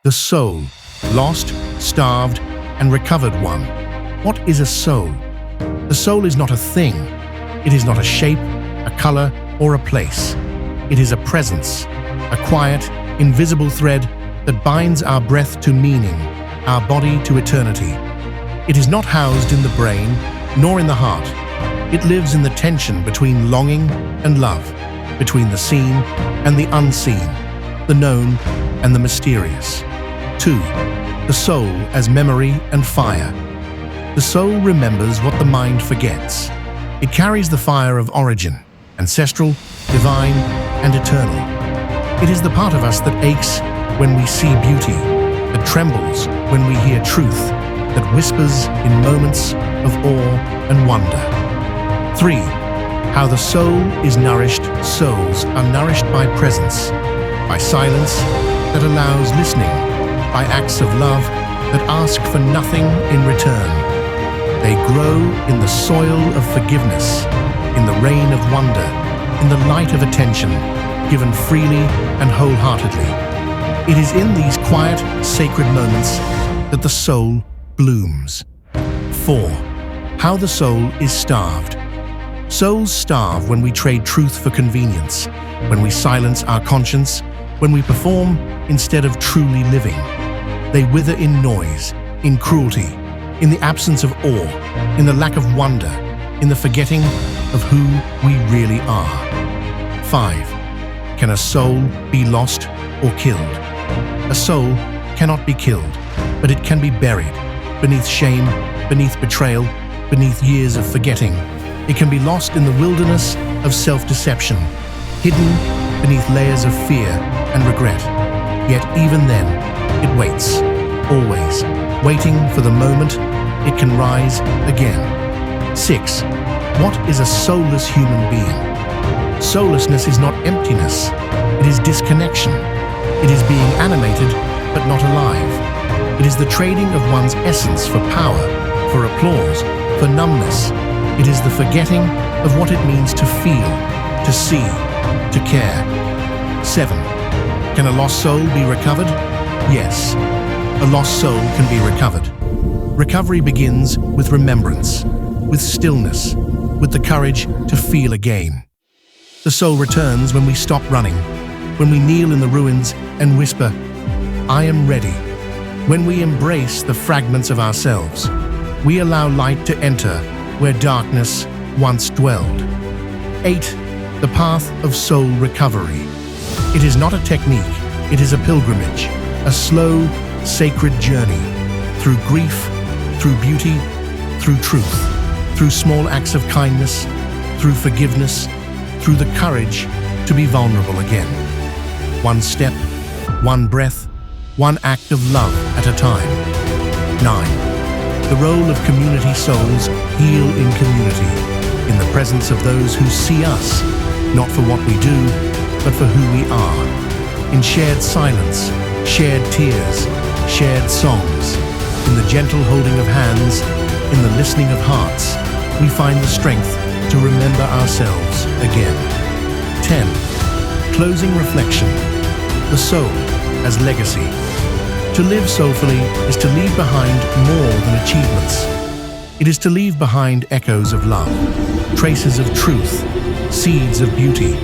The soul, lost, starved, and recovered one. What is a soul? The soul is not a thing. It is not a shape, a color, or a place. It is a presence, a quiet, invisible thread that binds our breath to meaning, our body to eternity. It is not housed in the brain, nor in the heart. It lives in the tension between longing and love, between the seen and the unseen, the known and the mysterious. 2. The soul as memory and fire. The soul remembers what the mind forgets. It carries the fire of origin, ancestral, divine, and eternal. It is the part of us that aches when we see beauty, that trembles when we hear truth, that whispers in moments of awe and wonder. 3. How the soul is nourished. Souls are nourished by presence, by silence that allows listening, by acts of love that ask for nothing in return. They grow in the soil of forgiveness, in the rain of wonder, in the light of attention, given freely and wholeheartedly. It is in these quiet, sacred moments that the soul blooms. 4. How the soul is starved. Souls starve when we trade truth for convenience, when we silence our conscience, when we perform instead of truly living. They wither in noise, in cruelty, in the absence of awe, in the lack of wonder, in the forgetting of who we really are. 5. Can a soul be lost or killed? A soul cannot be killed, but it can be buried, beneath shame, beneath betrayal, beneath years of forgetting. It can be lost in the wilderness of self-deception, hidden beneath layers of fear and regret. Yet even then, it waits, always, waiting for the moment it can rise again. 6. What is a soulless human being? Soullessness is not emptiness, it is disconnection. It is being animated, but not alive. It is the trading of one's essence for power, for applause, for numbness. It is the forgetting of what it means to feel, to see, to care. 7. Can a lost soul be recovered? Yes, a lost soul can be recovered. Recovery begins with remembrance, with stillness, with the courage to feel again. The soul returns when we stop running, when we kneel in the ruins and whisper, "I am ready." When we embrace the fragments of ourselves, we allow light to enter where darkness once dwelled. 8. The path of soul recovery. It is not a technique, it is a pilgrimage, a slow, sacred journey, through grief, through beauty, through truth, through small acts of kindness, through forgiveness, through the courage to be vulnerable again. One step, one breath, one act of love at a time. 9. The role of community souls heal in community, in the presence of those who see us, not for what we do, but for who we are. In shared silence, shared tears, shared songs, in the gentle holding of hands, in the listening of hearts, we find the strength to remember ourselves again. 10. Closing reflection. The soul as legacy. To live soulfully is to leave behind more than achievements. It is to leave behind echoes of love, traces of truth, seeds of beauty.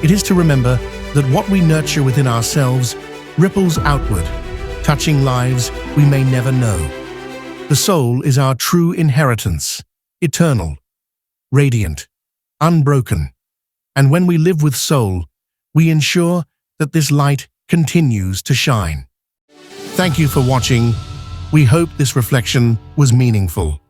It is to remember that what we nurture within ourselves ripples outward, touching lives we may never know. The soul is our true inheritance, eternal, radiant, unbroken. And when we live with soul, we ensure that this light continues to shine. Thank you for watching. We hope this reflection was meaningful.